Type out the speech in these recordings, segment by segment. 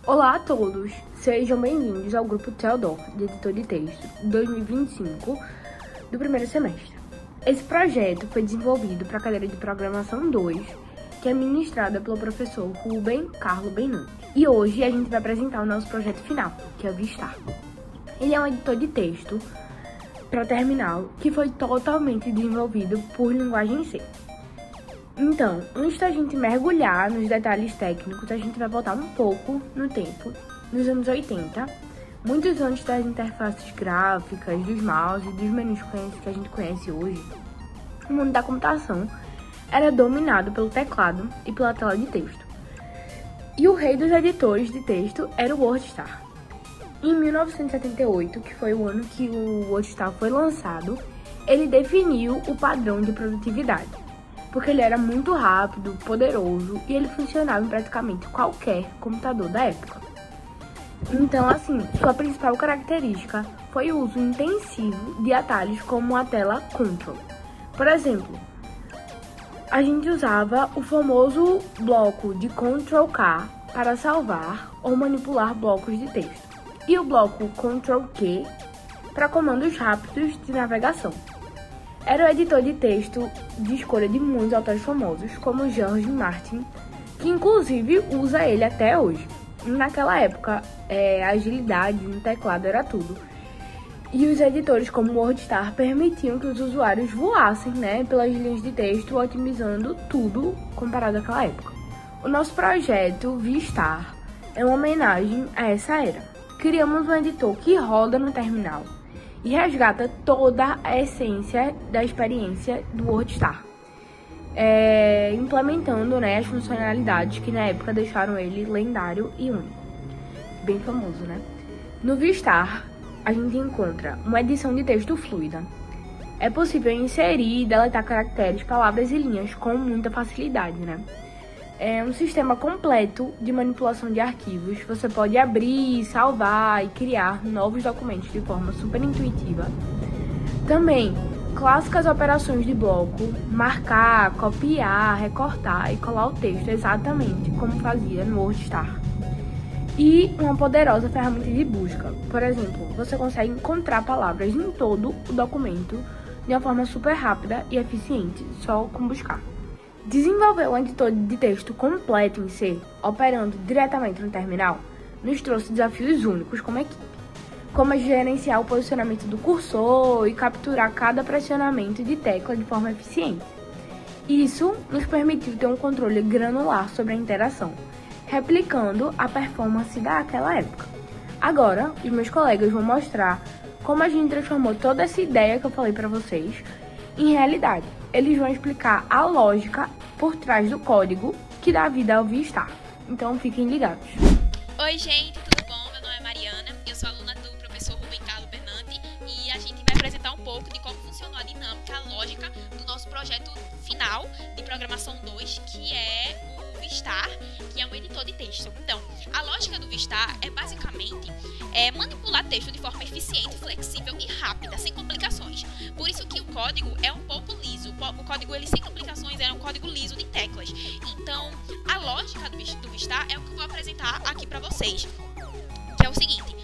Olá a todos, sejam bem-vindos ao Grupo Theodor, de Editor de Texto 2025 do primeiro semestre. Esse projeto foi desenvolvido para a cadeira de Programação 2, que é ministrada pelo professor Rubem Carlo Benante. E hoje a gente vai apresentar o nosso projeto final, que é o Vistar. Ele é um editor de texto para terminal que foi totalmente desenvolvido por linguagem C. Então, antes da gente mergulhar nos detalhes técnicos, a gente vai voltar um pouco no tempo, nos anos 80, muitos antes das interfaces gráficas, dos mouse e dos menus que a gente conhece hoje. O mundo da computação era dominado pelo teclado e pela tela de texto. E o rei dos editores de texto era o WordStar. Em 1978, que foi o ano que o WordStar foi lançado, ele definiu o padrão de produtividade, porque ele era muito rápido, poderoso e ele funcionava em praticamente qualquer computador da época. Então, assim, sua principal característica foi o uso intensivo de atalhos como a tela Control. Por exemplo, a gente usava o famoso bloco de Ctrl+K para salvar ou manipular blocos de texto e o bloco Ctrl+Q para comandos rápidos de navegação. Era o editor de texto de escolha de muitos autores famosos, como George Martin, que inclusive usa ele até hoje. Naquela época, a agilidade no teclado era tudo. E os editores como o WordStar permitiam que os usuários voassem, pelas linhas de texto, otimizando tudo comparado àquela época. O nosso projeto Vistar é uma homenagem a essa era. Criamos um editor que roda no terminal e resgata toda a essência da experiência do WordStar, implementando as funcionalidades que na época deixaram ele lendário e único, bem famoso, No Vistar, a gente encontra uma edição de texto fluida. É possível inserir e deletar caracteres, palavras e linhas com muita facilidade, É um sistema completo de manipulação de arquivos. Você pode abrir, salvar e criar novos documentos de forma super intuitiva. Também, clássicas operações de bloco, marcar, copiar, recortar e colar o texto exatamente como fazia no WordStar. E uma poderosa ferramenta de busca. Por exemplo, você consegue encontrar palavras em todo o documento de uma forma super rápida e eficiente, só com buscar. Desenvolver um editor de texto completo em C, operando diretamente no terminal, nos trouxe desafios únicos como equipe, como gerenciar o posicionamento do cursor e capturar cada pressionamento de tecla de forma eficiente. Isso nos permitiu ter um controle granular sobre a interação, replicando a performance daquela época. Agora, os meus colegas vão mostrar como a gente transformou toda essa ideia que eu falei para vocês em realidade. Eles vão explicar a lógica por trás do código que dá vida ao Vistar. Então, fiquem ligados. Oi, gente, tudo bom? Meu nome é Mariana, eu sou aluna do professor Rubem Carlo Benante e a gente vai apresentar um pouco de como funcionou a dinâmica, a lógica do nosso projeto final de Programação 2, que é o Vistar, que é um editor de texto. Então, a lógica do Vistar é basicamente manipular texto de forma eficiente, flexível e rápida, sem complicações. Por isso que o código é um pouco liso. O código, ele sem complicações, é um código liso de teclas. Então, a lógica do Vistar é o que eu vou apresentar aqui para vocês, que é o seguinte: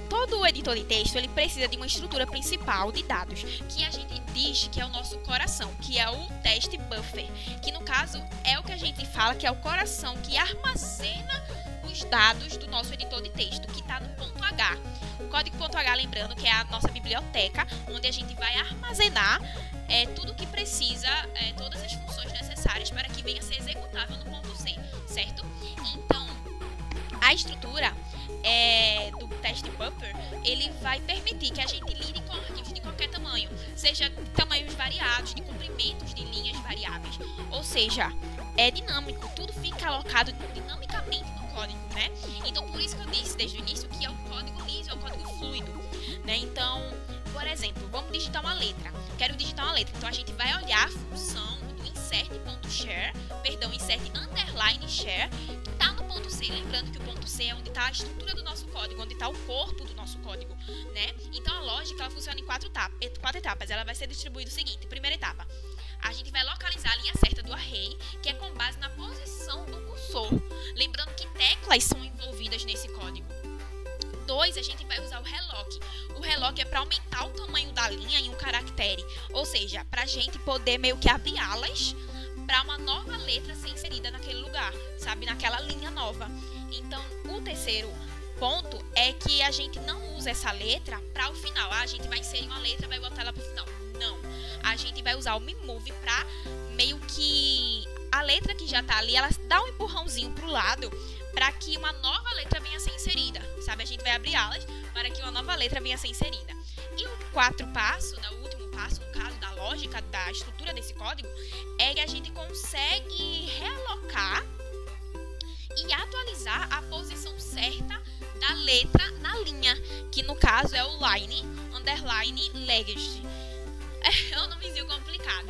todo editor de texto ele precisa de uma estrutura principal de dados, que a gente diz que é o nosso coração, que é o teste buffer, que no caso é o que a gente fala que é o coração que armazena os dados do nosso editor de texto, que está no ponto H. O código ponto H, lembrando que é a nossa biblioteca, onde a gente vai armazenar tudo que precisa, todas as funções necessárias para que venha a ser executável no ponto C, certo? Então, a estrutura do teste buffer, ele vai permitir que a gente lide com arquivos de qualquer tamanho, seja tamanhos variados, de comprimentos de linhas variáveis, ou seja, é dinâmico, tudo fica alocado dinamicamente no código, Então, por isso que eu disse desde o início que é o código liso, é o código fluido, Então, por exemplo, vamos digitar uma letra. Quero digitar uma letra, então a gente vai olhar a função do insert.share, insert underline share, que está no ponto C. Lembrando que o ponto C é onde está a estrutura do nosso código, onde está o corpo do nosso código, Então, a lógica ela funciona em quatro etapas. Ela vai ser distribuída o seguinte: primeira etapa, a gente vai localizar a linha certa do array, que é com base na posição do cursor. Lembrando que teclas são envolvidas Depois a gente vai usar o relock. O relock é para aumentar o tamanho da linha em um caractere, ou seja, para a gente poder meio que abrir alas para uma nova letra ser inserida naquele lugar, sabe, naquela linha nova. Então, o terceiro ponto é que a gente não usa essa letra para o final. A gente vai inserir uma letra e vai botar ela para o final. Não. A gente vai usar o MeMove para meio que a letra que já está ali, ela dá um empurrãozinho para o lado para que uma nova letra venha a ser inserida, sabe? A gente vai abrir alas para que uma nova letra venha a ser inserida. E o quarto passo, o último passo, no caso da lógica, da estrutura desse código, é que a gente consegue realocar e atualizar a posição certa da letra na linha, que no caso é o line, underline, legacy. É um nomezinho complicado,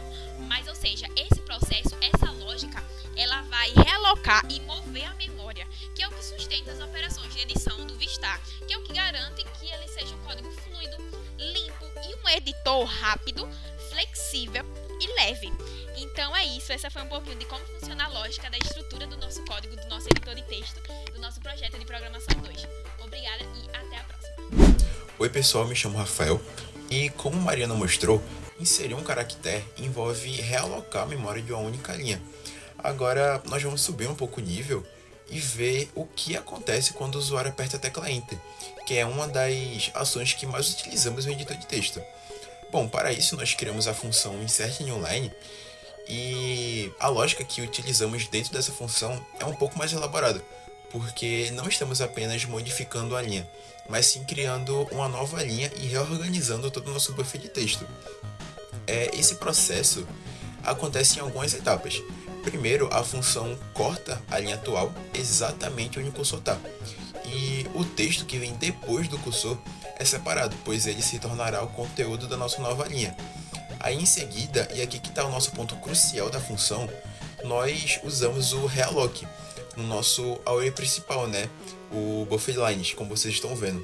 mas ou seja, esse processo, essa lógica, ela vai realocar e mover a memória, que é o que sustenta as operações de edição do Vistar, que é o que garante que ele seja um código fluido, limpo e um editor rápido, flexível e leve. Então é isso, essa foi um pouquinho de como funciona a lógica da estrutura do nosso código, do nosso editor de texto, do nosso projeto de programação 2. Obrigada e até a próxima. Oi pessoal, me chamo Rafael e como Mariana mostrou, inserir um caractere envolve realocar a memória de uma única linha. Agora nós vamos subir um pouco o nível e ver o que acontece quando o usuário aperta a tecla Enter, que é uma das ações que mais utilizamos no editor de texto. Bom, para isso nós criamos a função InsertNewLine e a lógica que utilizamos dentro dessa função é um pouco mais elaborada, porque não estamos apenas modificando a linha, mas sim criando uma nova linha e reorganizando todo o nosso buffer de texto. Esse processo acontece em algumas etapas. Primeiro, a função corta a linha atual exatamente onde o cursor está. E o texto que vem depois do cursor é separado, pois ele se tornará o conteúdo da nossa nova linha. Aí em seguida, e aqui que está o nosso ponto crucial da função, nós usamos o realock no nosso array principal, né? O buffer lines, como vocês estão vendo.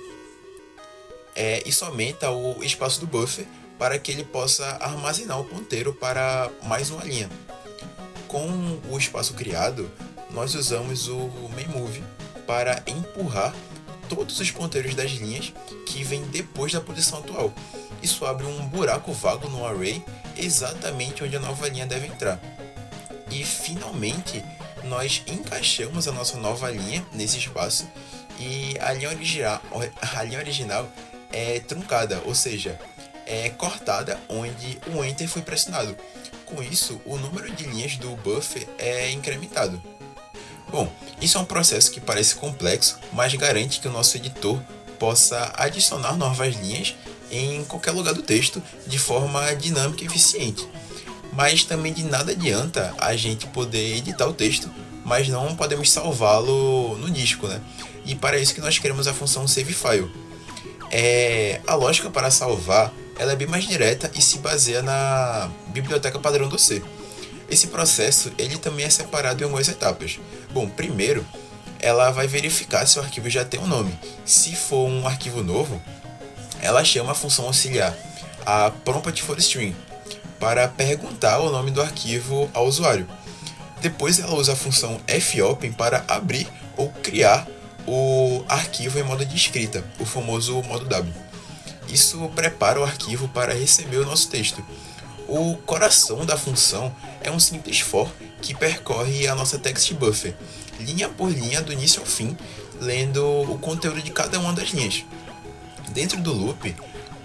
Isso aumenta o espaço do buffer para que ele possa armazenar o ponteiro para mais uma linha. Com o espaço criado, nós usamos o MeMove para empurrar todos os ponteiros das linhas que vêm depois da posição atual. Isso abre um buraco vago no array exatamente onde a nova linha deve entrar. E finalmente nós encaixamos a nossa nova linha nesse espaço e a linha original é truncada, ou seja, é cortada onde o Enter foi pressionado. Com isso, o número de linhas do buffer é incrementado. Bom, isso é um processo que parece complexo, mas garante que o nosso editor possa adicionar novas linhas em qualquer lugar do texto de forma dinâmica e eficiente. Mas também de nada adianta a gente poder editar o texto, mas não podemos salvá-lo no disco, né? E para isso que nós criamos a função SaveFile. A lógica para salvar ela é bem mais direta e se baseia na biblioteca padrão do C. Esse processo ele também é separado em algumas etapas. Bom, primeiro, ela vai verificar se o arquivo já tem um nome. Se for um arquivo novo, ela chama a função auxiliar, a prompt_for_string, para perguntar o nome do arquivo ao usuário. Depois ela usa a função fopen para abrir ou criar o arquivo em modo de escrita, o famoso modo W. Isso prepara o arquivo para receber o nosso texto. O coração da função é um simples for que percorre a nossa text buffer, linha por linha do início ao fim, lendo o conteúdo de cada uma das linhas. Dentro do loop,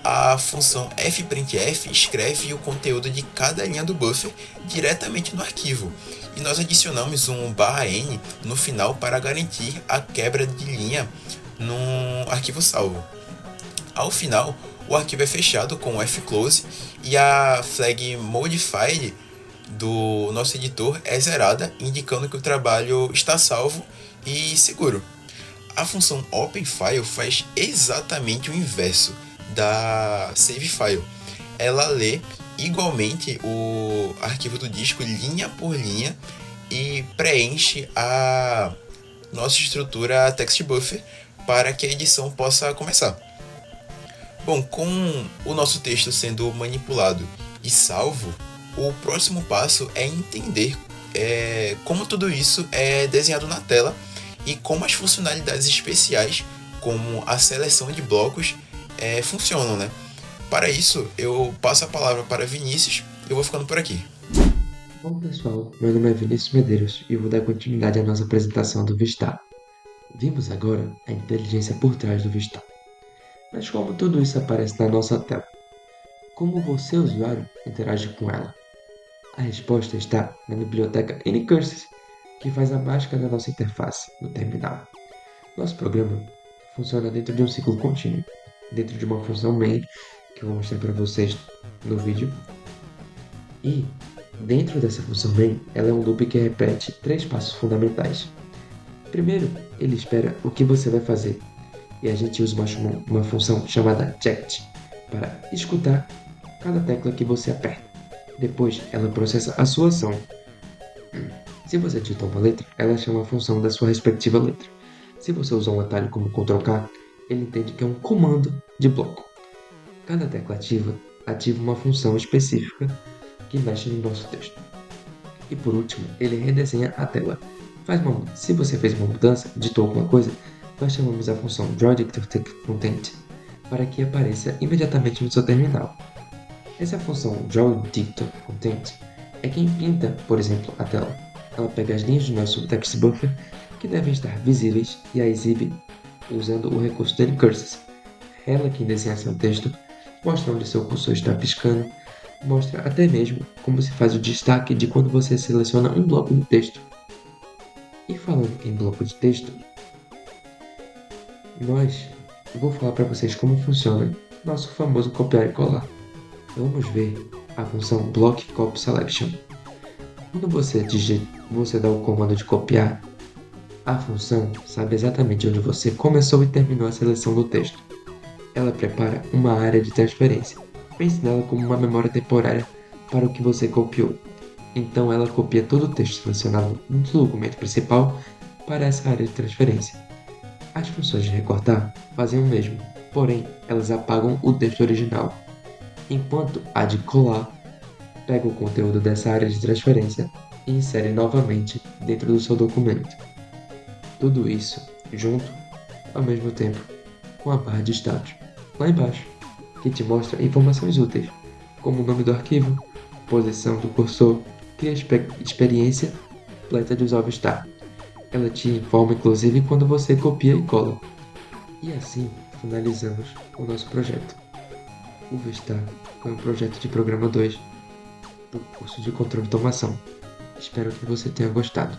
a função fprintf escreve o conteúdo de cada linha do buffer diretamente no arquivo, e nós adicionamos um /n no final para garantir a quebra de linha no arquivo salvo. Ao final, o arquivo é fechado com o fclose e a flag modified do nosso editor é zerada, indicando que o trabalho está salvo e seguro. A função openFile faz exatamente o inverso da SaveFile. Ela lê igualmente o arquivo do disco linha por linha e preenche a nossa estrutura TextBuffer para que a edição possa começar. Bom, com o nosso texto sendo manipulado e salvo, o próximo passo é entender como tudo isso é desenhado na tela e como as funcionalidades especiais como a seleção de blocos funcionam, né? Para isso, eu passo a palavra para Vinícius e eu vou ficando por aqui. Bom pessoal, meu nome é Vinícius Medeiros e vou dar continuidade à nossa apresentação do Vistap. Vimos agora a inteligência por trás do Vistap. Mas como tudo isso aparece na nossa tela? Como você, usuário, interage com ela? A resposta está na biblioteca Anycurses, que faz a mágica da nossa interface no terminal. Nosso programa funciona dentro de um ciclo contínuo, dentro de uma função main, que eu vou mostrar para vocês no vídeo. E dentro dessa função main, ela é um loop que repete 3 passos fundamentais. Primeiro, ele espera o que você vai fazer, e a gente usa uma função chamada checked para escutar cada tecla que você aperta. Depois, ela processa a sua ação. Se você digitar uma letra, ela chama a função da sua respectiva letra. Se você usar um atalho como Ctrl+K, ele entende que é um comando de bloco. Cada tecla ativa uma função específica que mexe no nosso texto. E por último, ele redesenha a tela. Se você fez uma mudança, digitou alguma coisa, nós chamamos a função drawDictorTextContent para que apareça imediatamente no seu terminal. Essa função drawDictorContent é quem pinta, por exemplo, a tela. Ela pega as linhas do nosso text buffer que devem estar visíveis e a exibe usando o recurso de Anycurses. Ela quem desenha seu texto, mostra onde seu cursor está piscando, mostra até mesmo como se faz o destaque de quando você seleciona um bloco do texto. E falando em bloco de texto, eu vou falar para vocês como funciona nosso famoso copiar e colar. Vamos ver a função Block Copy Selection. Quando você dá o comando de copiar, a função sabe exatamente onde você começou e terminou a seleção do texto. Ela prepara uma área de transferência. Pense nela como uma memória temporária para o que você copiou. Então ela copia todo o texto selecionado no documento principal para essa área de transferência. As funções de recortar fazem o mesmo, porém elas apagam o texto original, enquanto a de colar pega o conteúdo dessa área de transferência e insere novamente dentro do seu documento. Tudo isso junto, ao mesmo tempo, com a barra de status lá embaixo, que te mostra informações úteis, como o nome do arquivo, posição do cursor, cria experiência completa de usar o Vistap. Ela te informa inclusive quando você copia e cola. E assim finalizamos o nosso projeto. O Vistap foi um projeto de Programa 2 do curso de Controle de Automação. Espero que você tenha gostado.